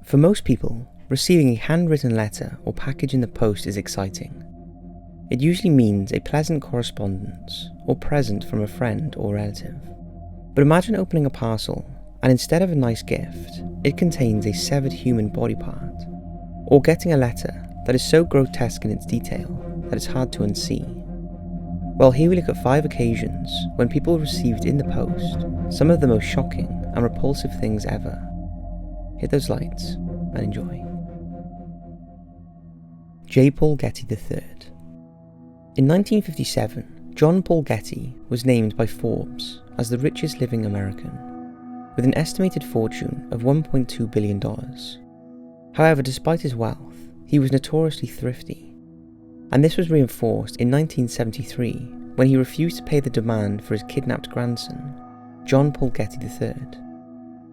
For most people, receiving a handwritten letter or package in the post is exciting. It usually means a pleasant correspondence or present from a friend or relative. But imagine opening a parcel and instead of a nice gift, it contains a severed human body part, or getting a letter that is so grotesque in its detail that it's hard to unsee. Well, here we look at 5 occasions when people received in the post some of the most shocking and repulsive things ever. Hit those lights and enjoy. J. Paul Getty III. In 1957, John Paul Getty was named by Forbes as the richest living American, with an estimated fortune of $1.2 billion. However, despite his wealth, he was notoriously thrifty, and this was reinforced in 1973 when he refused to pay the demand for his kidnapped grandson, John Paul Getty III.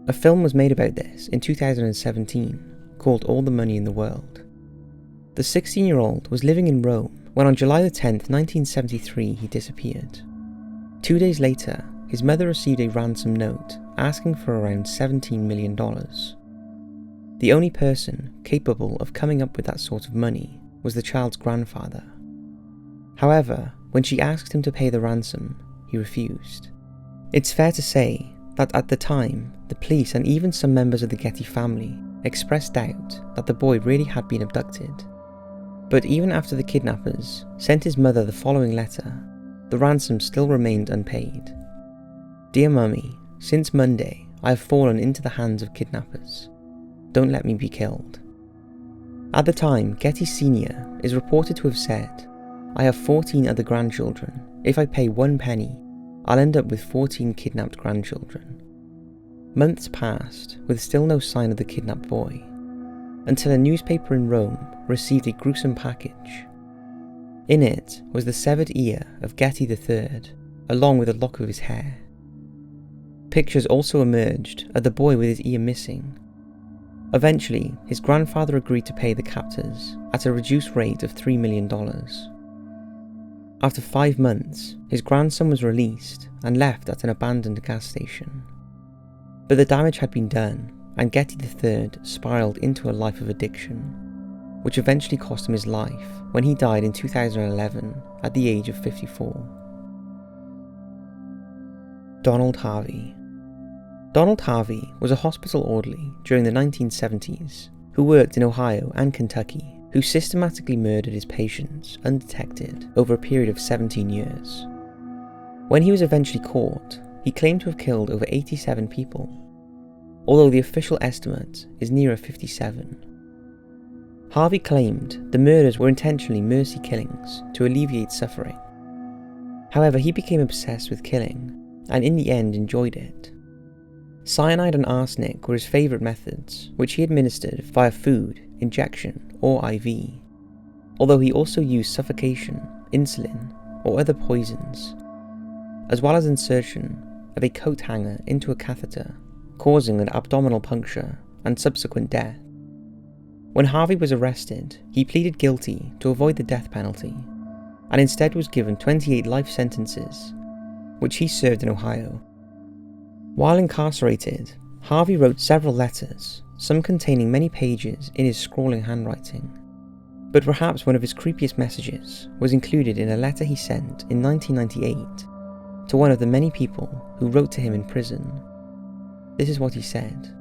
A film was made about this in 2017 called All the Money in the World. The 16-year-old was living in Rome when on July 10, 1973 he disappeared. 2 days later, his mother received a ransom note asking for around $17 million. The only person capable of coming up with that sort of money was the child's grandfather. However, when she asked him to pay the ransom, he refused. It's fair to say that at the time, the police and even some members of the Getty family expressed doubt that the boy really had been abducted. But even after the kidnappers sent his mother the following letter, the ransom still remained unpaid. Dear Mummy, since Monday, I have fallen into the hands of kidnappers. Don't let me be killed. At the time, Getty Sr. is reported to have said, I have 14 other grandchildren. If I pay 1 penny, I'll end up with 14 kidnapped grandchildren. Months passed with still no sign of the kidnapped boy, until a newspaper in Rome received a gruesome package. In it was the severed ear of Getty III, along with a lock of his hair. Pictures also emerged of the boy with his ear missing. Eventually, his grandfather agreed to pay the captors at a reduced rate of $3 million. After 5 months, his grandson was released and left at an abandoned gas station. But the damage had been done, and Getty III spiraled into a life of addiction, which eventually cost him his life when he died in 2011 at the age of 54. Donald Harvey. Donald Harvey was a hospital orderly during the 1970s who worked in Ohio and Kentucky, who systematically murdered his patients undetected over a period of 17 years. When he was eventually caught, he claimed to have killed over 87 people, although the official estimate is nearer 57. Harvey claimed the murders were intentionally mercy killings to alleviate suffering. However, he became obsessed with killing, and in the end enjoyed it. Cyanide and arsenic were his favourite methods, which he administered via food, injection, or IV, although he also used suffocation, insulin, or other poisons, as well as insertion of a coat hanger into a catheter, causing an abdominal puncture and subsequent death. When Harvey was arrested, he pleaded guilty to avoid the death penalty, and instead was given 28 life sentences, which he served in Ohio. While incarcerated, Harvey wrote several letters, some containing many pages in his scrawling handwriting. But perhaps one of his creepiest messages was included in a letter he sent in 1998 to one of the many people who wrote to him in prison. This is what he said: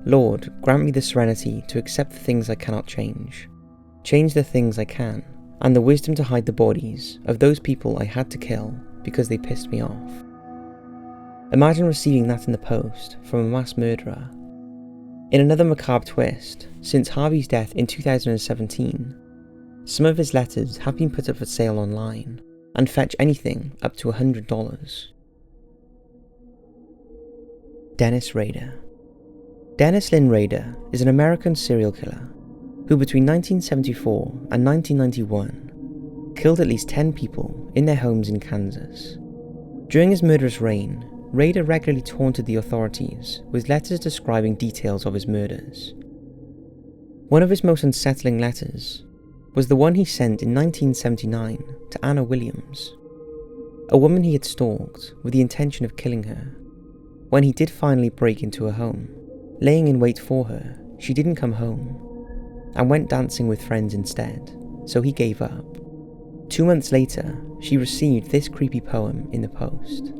Lord, grant me the serenity to accept the things I cannot change the things I can, and the wisdom to hide the bodies of those people I had to kill because they pissed me off. Imagine receiving that in the post from a mass murderer. In another macabre twist, since Harvey's death in 2017, some of his letters have been put up for sale online and fetch anything up to $100. Dennis Rader. Dennis Lynn Rader is an American serial killer who between 1974 and 1991 killed at least 10 people in their homes in Kansas. During his murderous reign, Rader regularly taunted the authorities with letters describing details of his murders. One of his most unsettling letters was the one he sent in 1979 to Anna Williams, a woman he had stalked with the intention of killing her. When he did finally break into her home, laying in wait for her she didn't come home and went dancing with friends instead, so he gave up. 2 months later, she received this creepy poem in the post.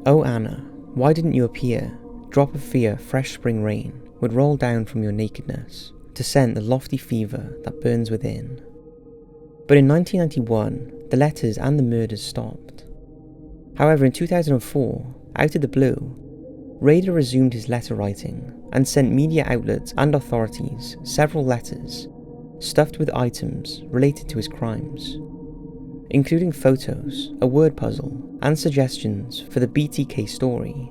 "Oh Anna, why didn't you appear? Drop of fear, fresh spring rain would roll down from your nakedness to scent the lofty fever that burns within." But in 1991, the letters and the murders stopped. However, in 2004, out of the blue, Rader resumed his letter writing and sent media outlets and authorities several letters stuffed with items related to his crimes, including photos, a word puzzle, and suggestions for the BTK story.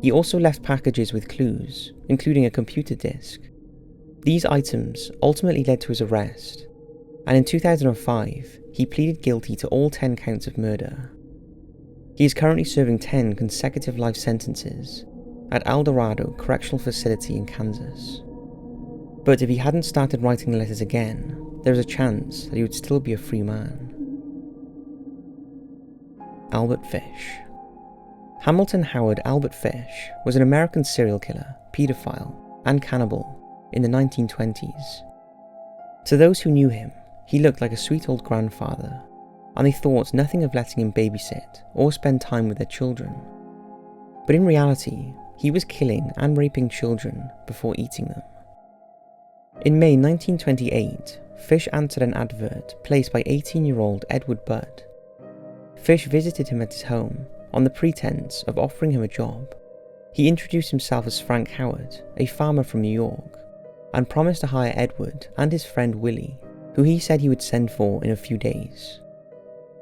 He also left packages with clues, including a computer disk. These items ultimately led to his arrest, and in 2005, he pleaded guilty to all 10 counts of murder. He is currently serving 10 consecutive life sentences at El Dorado Correctional Facility in Kansas. But if he hadn't started writing the letters again, there is a chance that he would still be a free man. Albert Fish. Hamilton Howard Albert Fish was an American serial killer, paedophile, and cannibal in the 1920s. To those who knew him, he looked like a sweet old grandfather, and they thought nothing of letting him babysit or spend time with their children. But in reality, he was killing and raping children before eating them. In May 1928, Fish answered an advert placed by 18-year-old Edward Budd. Fish visited him at his home on the pretense of offering him a job. He introduced himself as Frank Howard, a farmer from New York, and promised to hire Edward and his friend Willie, who he said he would send for in a few days.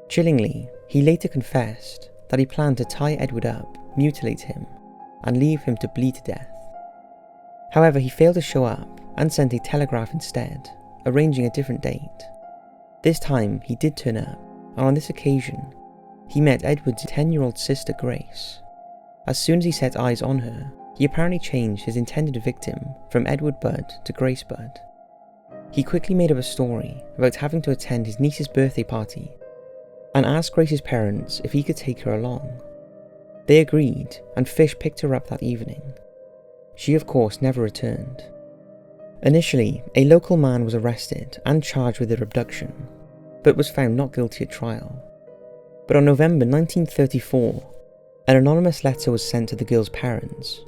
Chillingly, he later confessed that he planned to tie Edward up, mutilate him, and leave him to bleed to death. However, he failed to show up and sent a telegraph instead, arranging a different date. This time, he did turn up, and on this occasion, he met Edward's 10-year-old sister Grace. As soon as he set eyes on her, he apparently changed his intended victim from Edward Budd to Grace Budd. He quickly made up a story about having to attend his niece's birthday party and asked Grace's parents if he could take her along. They agreed, and Fish picked her up that evening. She of course never returned. Initially, a local man was arrested and charged with her abduction, but was found not guilty at trial. But on November 1934, an anonymous letter was sent to the girl's parents.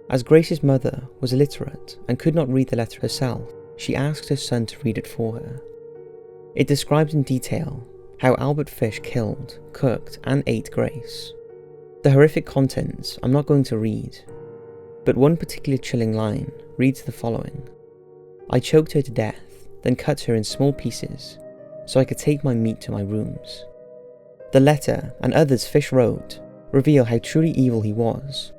As Grace's mother was illiterate and could not read the letter herself, she asked her son to read it for her. It describes in detail how Albert Fish killed, cooked, and ate Grace. The horrific contents I'm not going to read, but one particular chilling line reads the following: "I choked her to death, then cut her in small pieces so I could take my meat to my rooms." The letter, and others Fish wrote, reveal how truly evil he was,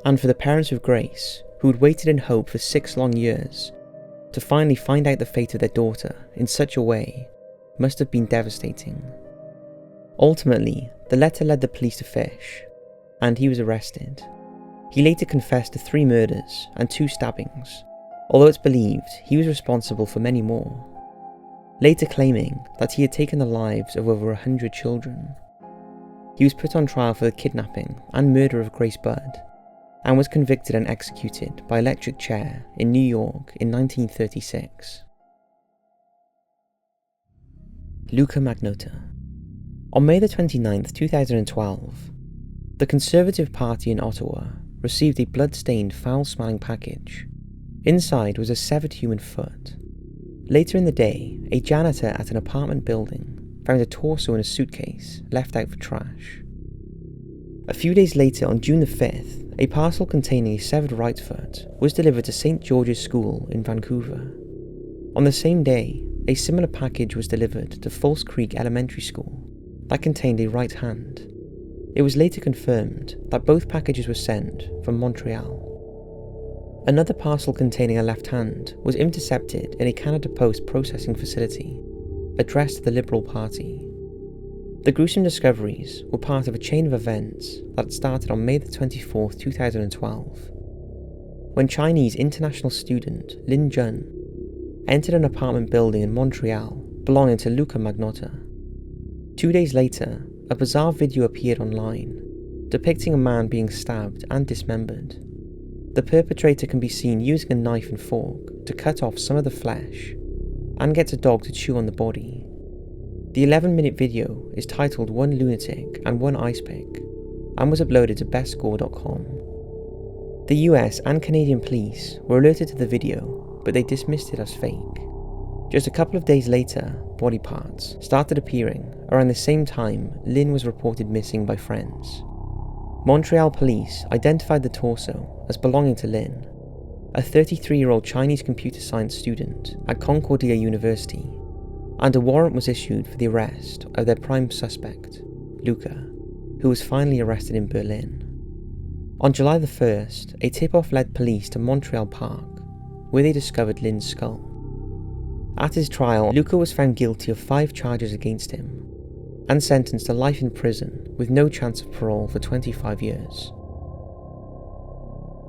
and for the parents of Grace, who had waited in hope for 6 long years, to finally find out the fate of their daughter in such a way must have been devastating. Ultimately, the letter led the police to Fish, and he was arrested. He later confessed to 3 murders and 2 stabbings, although it's believed he was responsible for many more, later claiming that he had taken the lives of over 100 children. He was put on trial for the kidnapping and murder of Grace Budd, and was convicted and executed by electric chair in New York in 1936. Luka Magnotta. On May 29, 2012, the Conservative Party in Ottawa received a blood-stained, foul-smelling package. Inside was a severed human foot. Later in the day, a janitor at an apartment building found a torso in a suitcase left out for trash. A few days later, on June 5th, a parcel containing a severed right foot was delivered to St. George's School in Vancouver. On the same day, a similar package was delivered to False Creek Elementary School that contained a right hand. It was later confirmed that both packages were sent from Montreal. Another parcel containing a left hand was intercepted in a Canada Post processing facility addressed to the Liberal Party. The gruesome discoveries were part of a chain of events that started on May 24, 2012, when Chinese international student Lin Jun entered an apartment building in Montreal belonging to Luka Magnotta. 2 days later, a bizarre video appeared online, depicting a man being stabbed and dismembered. The perpetrator can be seen using a knife and fork to cut off some of the flesh and gets a dog to chew on the body. The 11-minute video is titled One Lunatic and One Ice Pick and was uploaded to bestscore.com. The US and Canadian police were alerted to the video, but they dismissed it as fake. Just a couple of days later, body parts started appearing around the same time Lynn was reported missing by friends. Montreal police identified the torso as belonging to Lynn, a 33-year-old Chinese computer science student at Concordia University, and a warrant was issued for the arrest of their prime suspect, Luka, who was finally arrested in Berlin. On July the 1st, a tip-off led police to Montreal Park, where they discovered Lynn's skull. At his trial, Luka was found guilty of 5 charges against him, and sentenced to life in prison with no chance of parole for 25 years.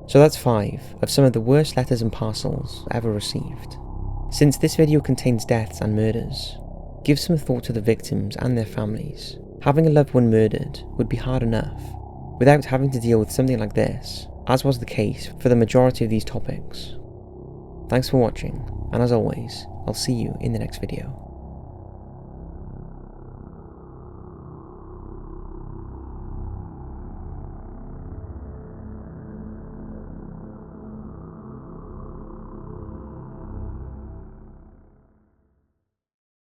So that's 5 of some of the worst letters and parcels ever received. Since this video contains deaths and murders, give some thought to the victims and their families. Having a loved one murdered would be hard enough, without having to deal with something like this, as was the case for the majority of these topics. Thanks for watching, and as always, I'll see you in the next video.